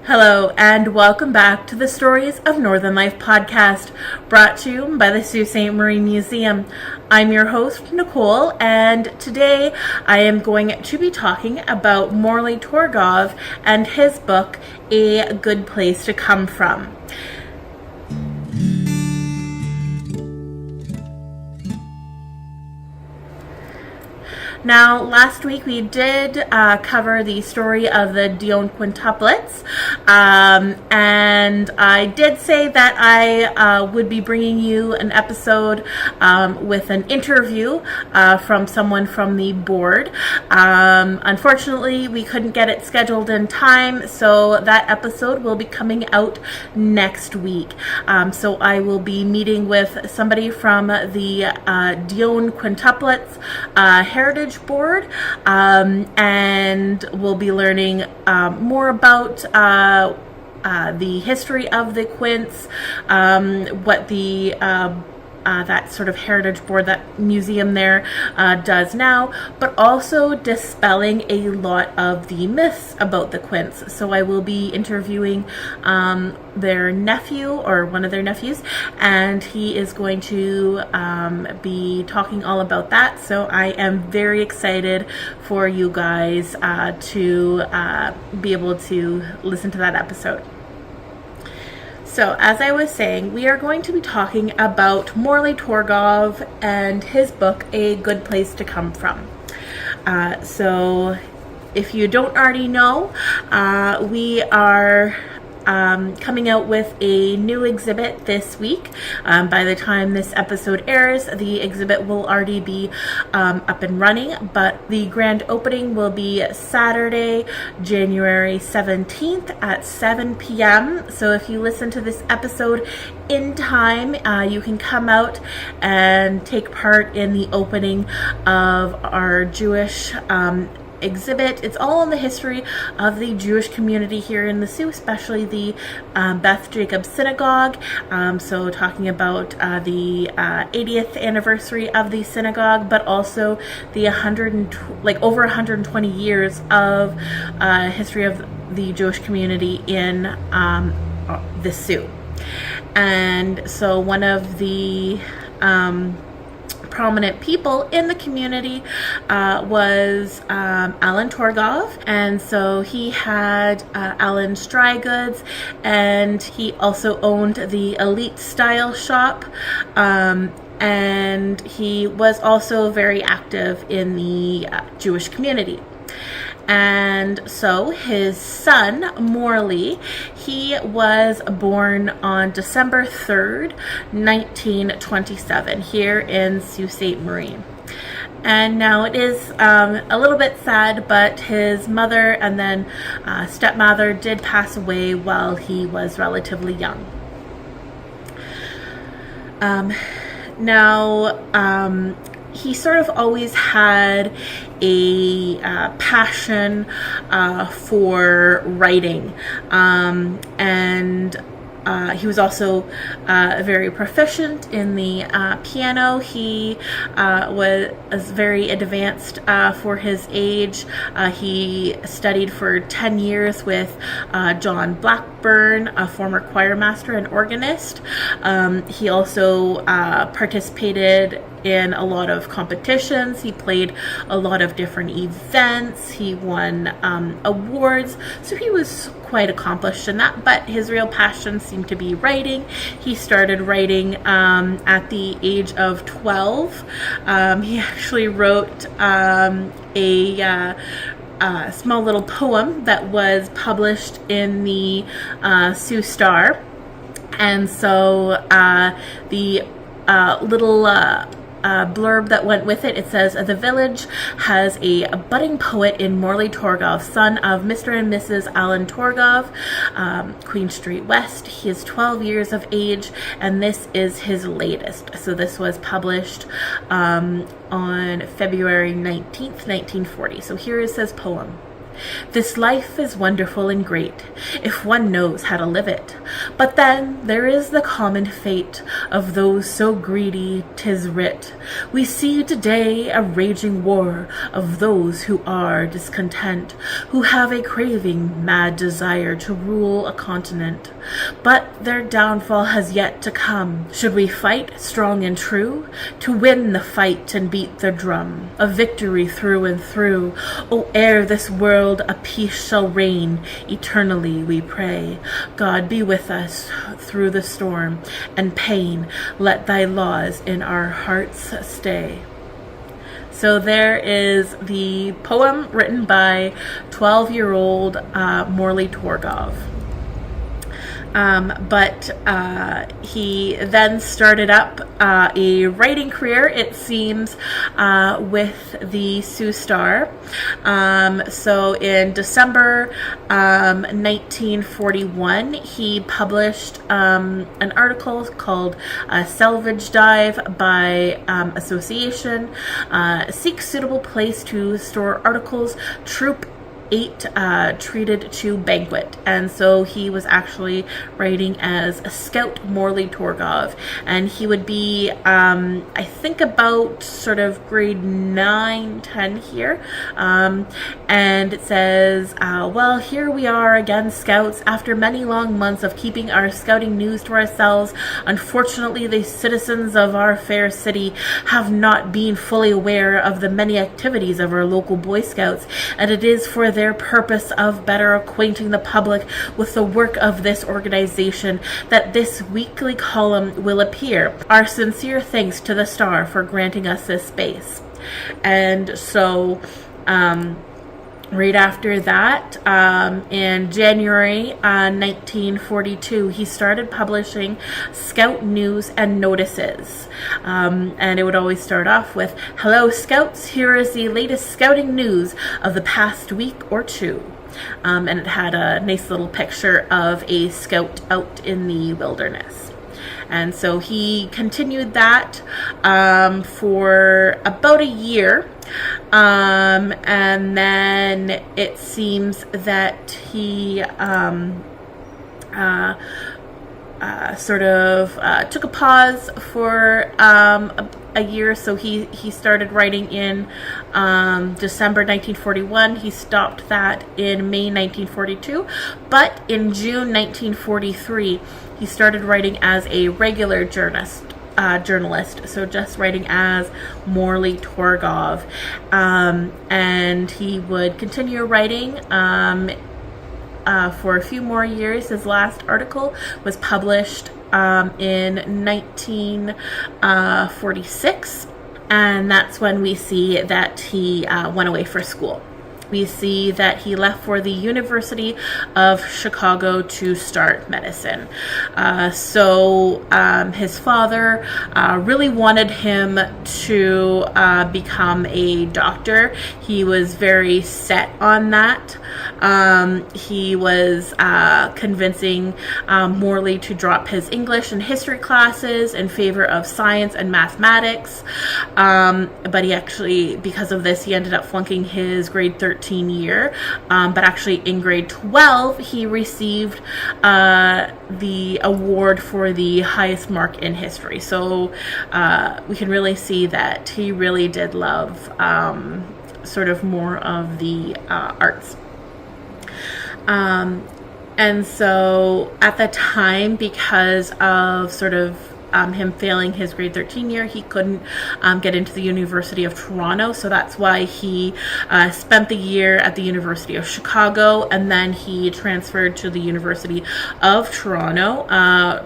Hello, and welcome back to the Stories of Northern Life podcast, brought to you by the Sault Ste. Marie Museum. I'm your host, Nicole, and today I am going to be talking about Morley Torgov and his book, A Good Place to Come From. Now, last week we did cover the story of the Dion quintuplets, and I did say that I would be bringing you an episode with an interview from someone from the board. Unfortunately, we couldn't get it scheduled in time, so that episode will be coming out next week. So I will be meeting with somebody from the Dion quintuplets Heritage Board, and we'll be learning more about the history of the quints, what the that sort of heritage board, that museum there does now, but also dispelling a lot of the myths about the quints. So I will be interviewing their nephew, or one of their nephews, and he is going to be talking all about that. So I am very excited for you guys to be able to listen to that episode. So, as I was saying, we are going to be talking about Morley Torgov and his book, A Good Place to Come From. So, if you don't already know, we are coming out with a new exhibit this week. By the time this episode airs, the exhibit will already be up and running, but the grand opening will be Saturday, January 17th at 7 p.m. So if you listen to this episode in time, you can come out and take part in the opening of our Jewish exhibit. It's all on the history of the Jewish community here in the Sioux, especially the Beth Jacob Synagogue. So talking about the 80th anniversary of the synagogue, but also the over 120 years of history of the Jewish community in the Sioux. And so one of the prominent people in the community was Alan Torgov, and so he had Alan's Dry Goods, and he also owned the Elite Style Shop, and he was also very active in the Jewish community. And so his son, Morley, he was born on December 3rd, 1927, here in Sault Ste. Marie. And now it is a little bit sad, but his mother and then stepmother did pass away while he was relatively young. He sort of always had a passion for writing, and he was also very proficient in the piano. He was very advanced for his age. He studied for 10 years with John Blackburn, a former choir master and organist. He also participated in a lot of competitions. He played a lot of different events. He won awards. So he was quite accomplished in that, but his real passion seemed to be writing. He started writing at the age of 12. He actually wrote a small little poem that was published in the Sioux Star. And so the little blurb that went with it, it says, "The village has a budding poet in Morley Torgov, son of Mr. and Mrs. Alan Torgov, Queen Street West. He is 12 years of age, and this is his latest." So this was published on February 19th, 1940. So here is his poem. This life is wonderful and great, if one knows how to live it. But then there is the common fate of those so greedy, 'tis writ. We see today a raging war of those who are discontent, who have a craving, mad desire to rule a continent. But their downfall has yet to come. Should we fight strong and true, to win the fight and beat the drum of victory through and through? O ere this world a peace shall reign, eternally we pray. God be with us through the storm and pain. Let thy laws in our hearts stay. So there is the poem written by 12-year-old Morley Torgov. But he then started up a writing career, it seems, with the Sault Ste. So in December 1941, he published an article called Salvage Dive by Association, Seek Suitable Place to Store Articles, Troop 8 treated to banquet. And so he was actually writing as a Scout Morley Torgov, and he would be I think about sort of grade 9, 10 here, and it says, well, here we are again, scouts, after many long months of keeping our scouting news to ourselves. Unfortunately, the citizens of our fair city have not been fully aware of the many activities of our local Boy Scouts, and it is for their purpose of better acquainting the public with the work of this organization that this weekly column will appear. Our sincere thanks to the Star for granting us this space. And so right after that, in January 1942, he started publishing Scout News and Notices. And it would always start off with, "Hello, Scouts, here is the latest scouting news of the past week or two." And it had a nice little picture of a scout out in the wilderness. And so he continued that for about a year. And then it seems that he sort of took a pause for a year. So he started writing in December 1941. He stopped that in May 1942. But in June 1943, he started writing as a regular journalist, so just writing as Morley Torgov. And he would continue writing for a few more years. His last article was published in 1946, and that's when we see that he went away for school. We see that he left for the University of Chicago to start medicine. So his father really wanted him to become a doctor. He was very set on that. He was convincing Morley to drop his English and history classes in favor of science and mathematics. But he actually, because of this, he ended up flunking his grade 13 year, but actually in grade 12 he received the award for the highest mark in history. So we can really see that he really did love sort of more of the arts. And so at the time, because of sort of him failing his grade 13 year, he couldn't get into the University of Toronto. So that's why he spent the year at the University of Chicago, and then he transferred to the University of Toronto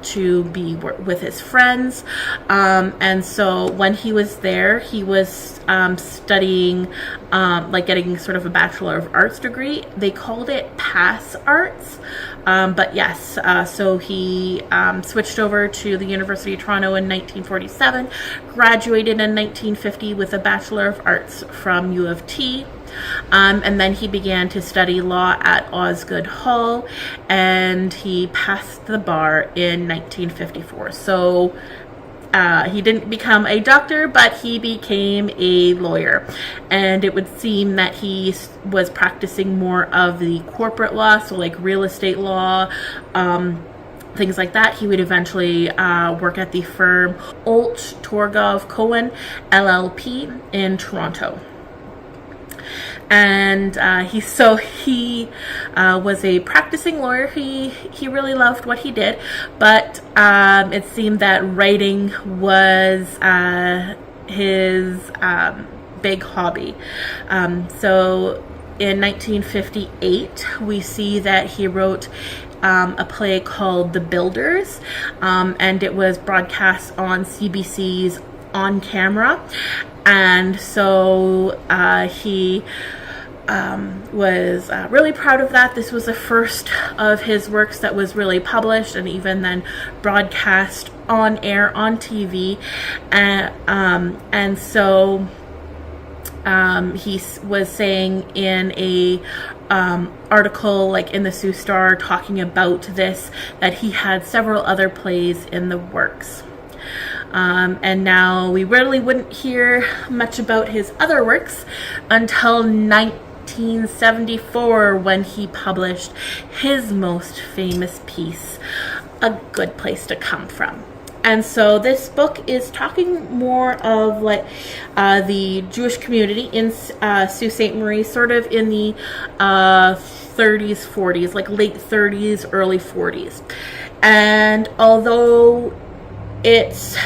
to be with his friends. And so when he was there, he was studying, like getting sort of a Bachelor of Arts degree. They called it Pass Arts. But yes, so he switched over to the University of Toronto in 1947, graduated in 1950 with a Bachelor of Arts from U of T, and then he began to study law at Osgoode Hall, and he passed the bar in 1954. So he didn't become a doctor, but he became a lawyer. And it would seem that he was practicing more of the corporate law, so like real estate law, things like that. He would eventually work at the firm Morley Torgov Cohen LLP in Toronto. And he was a practicing lawyer. He really loved what he did, but it seemed that writing was his big hobby. So in 1958, we see that he wrote a play called The Builders, and it was broadcast on CBC's On Camera. And so he was really proud of that. This was the first of his works that was really published and even then broadcast on air on TV. And so he was saying in a article like in the Sault Ste talking about this, that he had several other plays in the works. And now we really wouldn't hear much about his other works until 1974, when he published his most famous piece, A Good Place to Come From. And so this book is talking more of like the Jewish community in Sault Ste. Marie, sort of in the 30s, 40s, like late 30s, early 40s. And although it's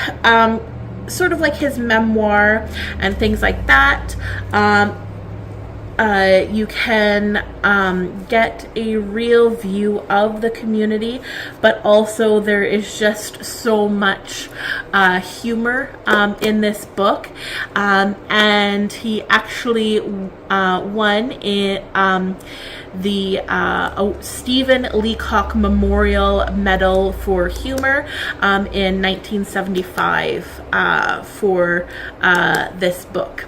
sort of like his memoir and things like that, you can get a real view of the community, but also there is just so much humor in this book, and he actually won the Stephen Leacock Memorial Medal for Humor in 1975 for this book.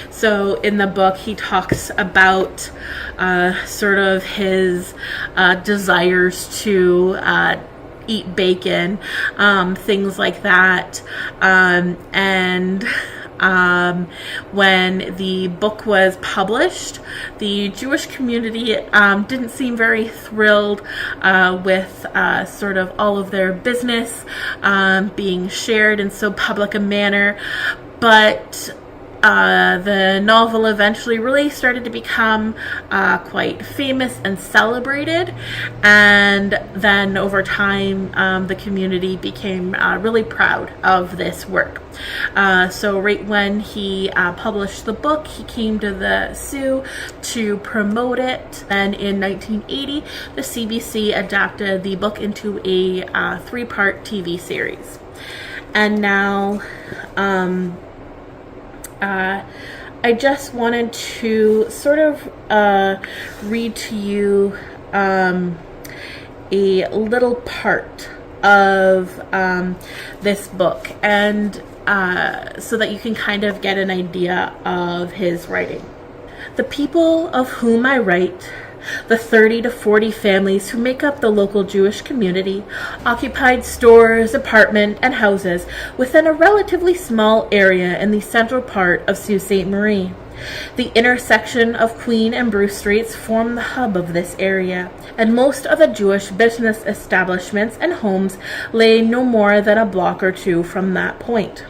So in the book, he talks about sort of his desires to eat bacon, things like that, and when the book was published, the Jewish community didn't seem very thrilled with sort of all of their business being shared in so public a manner, but the novel eventually really started to become quite famous and celebrated, and then over time the community became really proud of this work. So right when he published the book, he came to the Sault to promote it. Then in 1980, the CBC adapted the book into a 3-part TV series. And now I just wanted to sort of read to you a little part of this book, and so that you can kind of get an idea of his writing. The people of whom I write, the 30 to 40 families who make up the local Jewish community, occupied stores, apartments, and houses within a relatively small area in the central part of Sault Ste. Marie. The intersection of Queen and Bruce Streets form the hub of this area, and most of the Jewish business establishments and homes lay no more than a block or two from that point.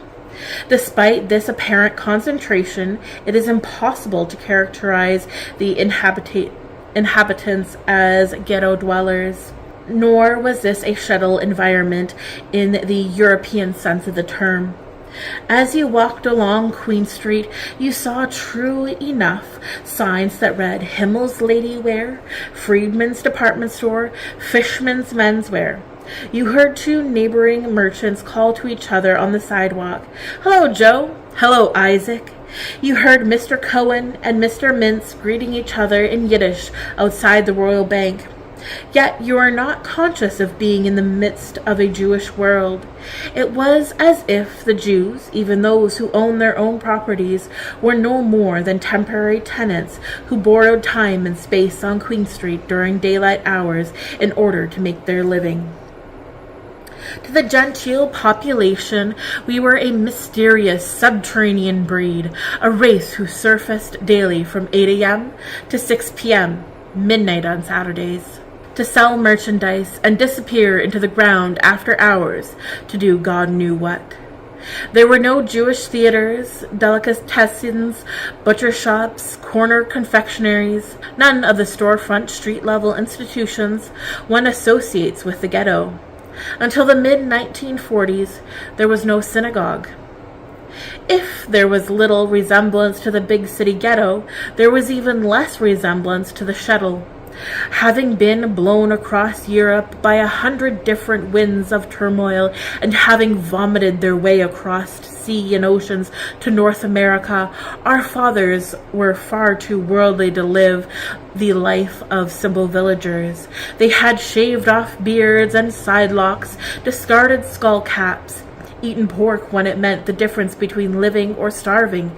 Despite this apparent concentration, it is impossible to characterize the inhabitants as ghetto dwellers, nor was this a shtetl environment in the European sense of the term. As you walked along Queen Street, you saw true enough signs that read Himmel's Lady Wear, Friedman's Department Store, Fishman's Menswear. You heard 2 neighboring merchants call to each other on the sidewalk. "Hello, Joe." "Hello, Isaac." You heard Mr. Cohen and Mr. Mintz greeting each other in Yiddish outside the Royal Bank. Yet you are not conscious of being in the midst of a Jewish world. It was as if the Jews, even those who owned their own properties, were no more than temporary tenants who borrowed time and space on Queen Street during daylight hours in order to make their living. To the genteel population, we were a mysterious subterranean breed, a race who surfaced daily from 8 a.m. to 6 p.m., midnight on Saturdays, to sell merchandise and disappear into the ground after hours to do God knew what. There were no Jewish theaters, delicatessens, butcher shops, corner confectionaries, none of the storefront street-level institutions one associates with the ghetto. Until the mid-1940s, there was no synagogue. If there was little resemblance to the big city ghetto, there was even less resemblance to the shtetl. Having been blown across Europe by 100 different winds of turmoil and having vomited their way across sea and oceans to North America, our fathers were far too worldly to live the life of simple villagers. They had shaved off beards and sidelocks, discarded skull caps, eaten pork when it meant the difference between living or starving,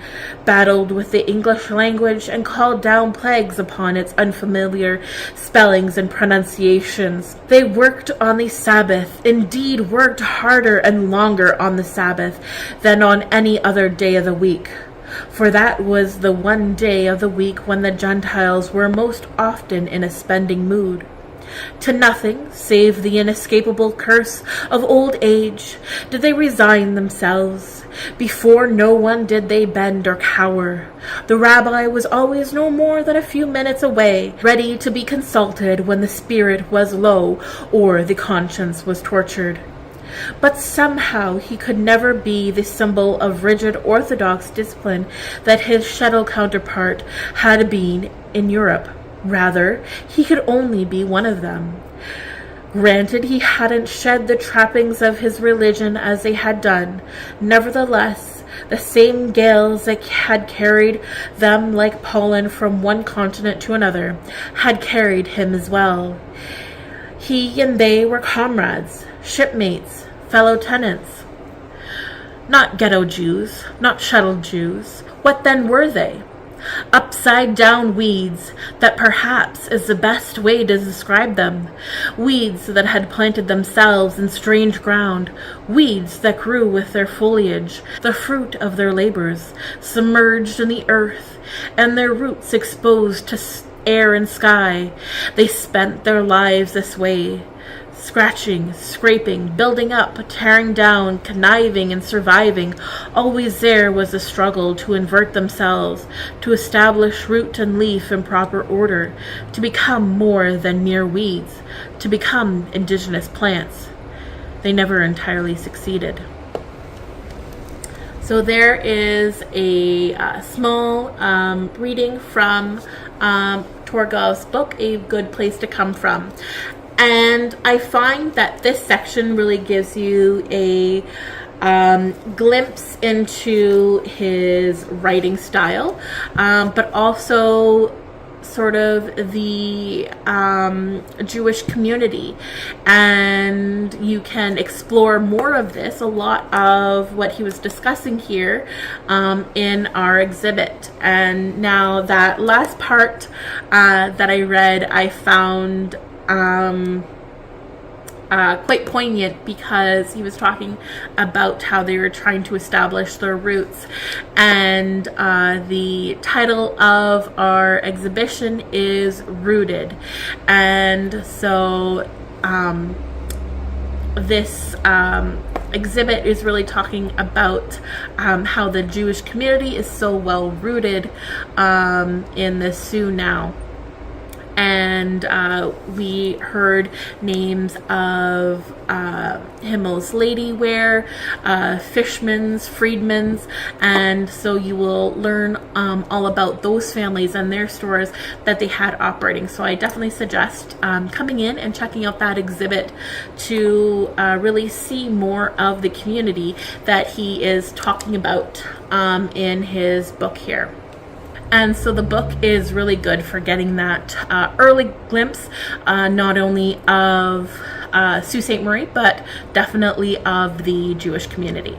battled with the English language and called down plagues upon its unfamiliar spellings and pronunciations. They worked on the Sabbath, indeed worked harder and longer on the Sabbath than on any other day of the week, for that was the one day of the week when the Gentiles were most often in a spending mood. To nothing, save the inescapable curse of old age, did they resign themselves. Before no one did they bend or cower. The rabbi was always no more than a few minutes away, ready to be consulted when the spirit was low or the conscience was tortured. But somehow he could never be the symbol of rigid orthodox discipline that his shtetl counterpart had been in Europe. Rather, he could only be one of them. Granted, he hadn't shed the trappings of his religion as they had done. Nevertheless, the same gales that had carried them like pollen from one continent to another had carried him as well. He and they were comrades, shipmates, fellow tenants. Not ghetto Jews, not shtetl Jews. What then were they? Upside-down weeds, that perhaps is the best way to describe them. Weeds that had planted themselves in strange ground. Weeds that grew with their foliage, the fruit of their labors, submerged in the earth, and their roots exposed to air and sky. They spent their lives this way, scratching, scraping, building up, tearing down, conniving, and surviving. Always there was a struggle to invert themselves, to establish root and leaf in proper order, to become more than mere weeds, to become indigenous plants. They never entirely succeeded. So there is a small reading from Torgov's book, A Good Place to Come From. And I find that this section really gives you a glimpse into his writing style, but also sort of the Jewish community. And you can explore more of this, a lot of what he was discussing here in our exhibit. And now that last part that I read, I found quite poignant, because he was talking about how they were trying to establish their roots. And the title of our exhibition is Rooted. And so this exhibit is really talking about how the Jewish community is so well rooted in the Sioux now. And we heard names of Himmel's Ladyware, Fishman's, Friedman's, and so you will learn all about those families and their stores that they had operating. So I definitely suggest coming in and checking out that exhibit to really see more of the community that he is talking about in his book here. And so the book is really good for getting that early glimpse, not only of Sault Ste. Marie, but definitely of the Jewish community.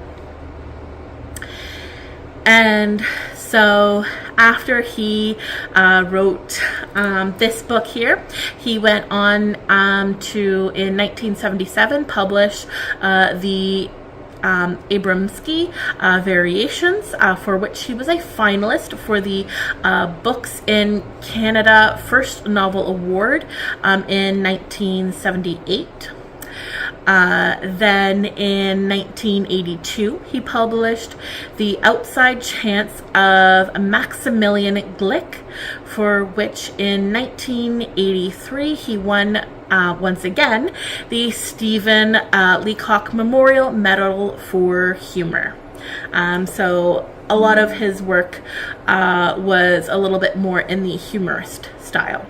And So after he wrote this book here, he went on to, in 1977, publish the Abramsky Variations, for which he was a finalist for the Books in Canada First Novel Award in 1978. Then in 1982, he published The Outside Chance of Maximilian Glick, for which in 1983 he won once again the Stephen Leacock Memorial Medal for Humor. So a lot of his work was a little bit more in the humorist style.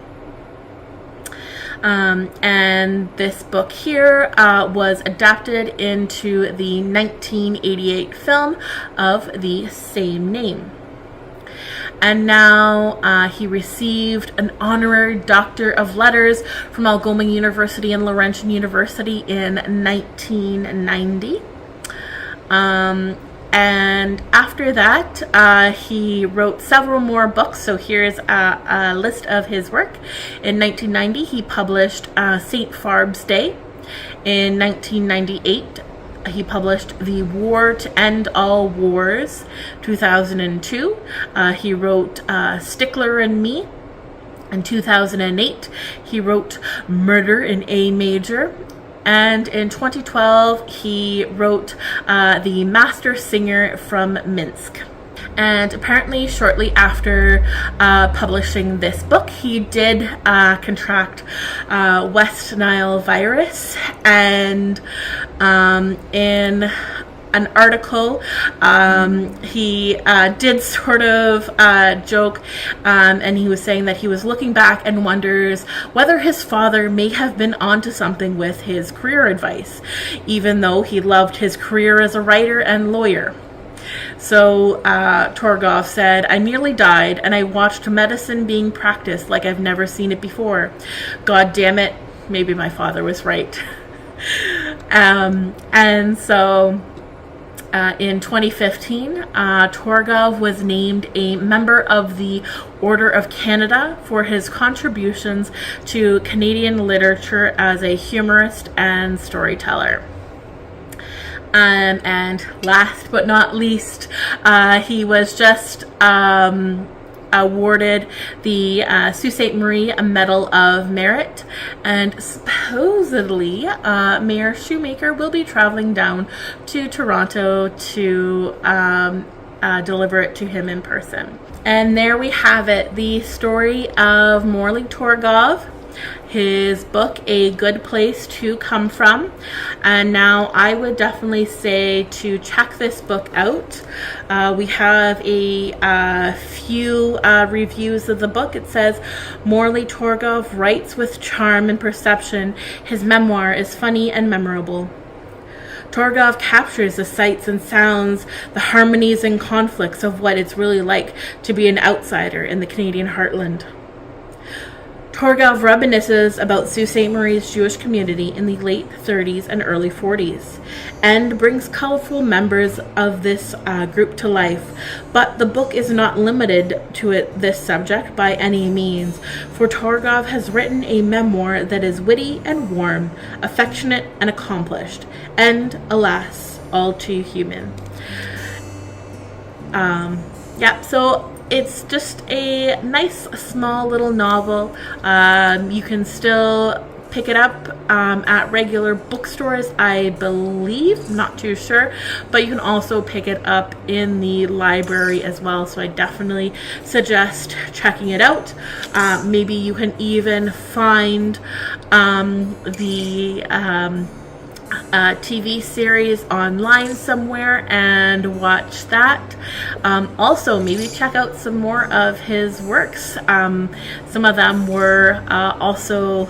And this book here was adapted into the 1988 film of the same name. And now he received an honorary Doctor of Letters from Algoma University and Laurentian University in 1990. And after that, he wrote several more books. So here's a list of his work. In 1990, he published St. Farb's Day. In 1998, he published The War to End All Wars. 2002, he wrote Stickler and Me. In 2008, he wrote Murder in A Major. And in 2012, he wrote The Master Singer from Minsk. And apparently shortly after publishing this book, he did contract West Nile virus. And in an article, he did sort of joke, and he was saying that he was looking back and wonders whether his father may have been onto something with his career advice, even though he loved his career as a writer and lawyer. So Torgov said, "I nearly died, and I watched medicine being practiced like I've never seen it before. God damn it, maybe my father was right." And so in 2015, Torgov was named a member of the Order of Canada for his contributions to Canadian literature as a humorist and storyteller. And last but not least, he was just awarded the Sault Ste. Marie Medal of Merit, and supposedly Mayor Shoemaker will be traveling down to Toronto to deliver it to him in person. And there we have it, the story of Morley Torgov, his book, A Good Place to Come From. And now I would definitely say to check this book out. We have a few reviews of the book. It says, Morley Torgov writes with charm and perception. His memoir is funny and memorable. Torgov captures the sights and sounds, the harmonies and conflicts of what it's really like to be an outsider in the Canadian heartland. Torgov reminisces about Sault Ste. Marie's Jewish community in the late 30s and early 40s, and brings colorful members of this group to life. But the book is not limited to this subject by any means, for Torgov has written a memoir that is witty and warm, affectionate and accomplished, and, alas, all too human. So it's just a nice small little novel. You can still pick it up at regular bookstores, I believe, not too sure, but you can also pick it up in the library as well, so I definitely suggest checking it out. Maybe you can even find the TV series online somewhere and watch that. Also, maybe check out some more of his works. Some of them were also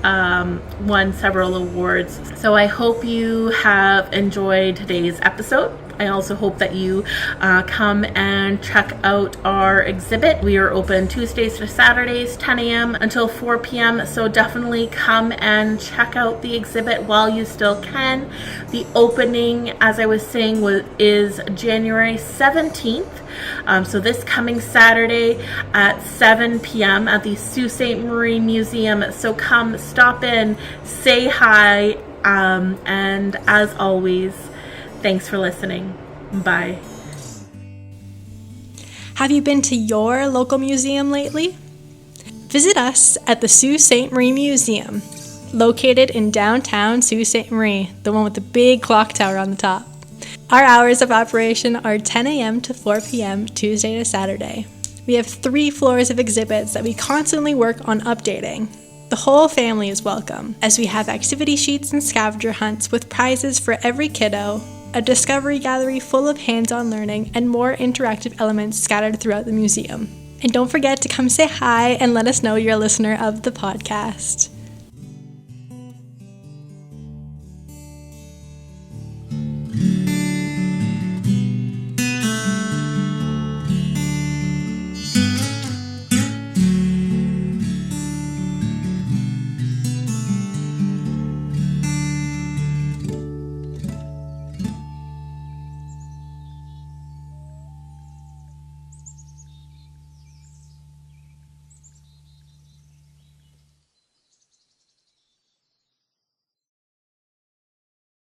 won several awards. So I hope you have enjoyed today's episode. I also hope that you come and check out our exhibit. We are open Tuesdays to Saturdays, 10 a.m. until 4 p.m. So definitely come and check out the exhibit while you still can. The opening, as I was saying, is January 17th. So this coming Saturday at 7 p.m. at the Sault Ste. Marie Museum. So come, stop in, say hi, and as always, thanks for listening. Bye. Have you been to your local museum lately? Visit us at the Sault Ste. Marie Museum, located in downtown Sault Ste. Marie, the one with the big clock tower on the top. Our hours of operation are 10 a.m. to 4 p.m. Tuesday to Saturday. We have 3 floors of exhibits that we constantly work on updating. The whole family is welcome, as we have activity sheets and scavenger hunts with prizes for every kiddo, a discovery gallery full of hands-on learning, and more interactive elements scattered throughout the museum. And don't forget to come say hi and let us know you're a listener of the podcast.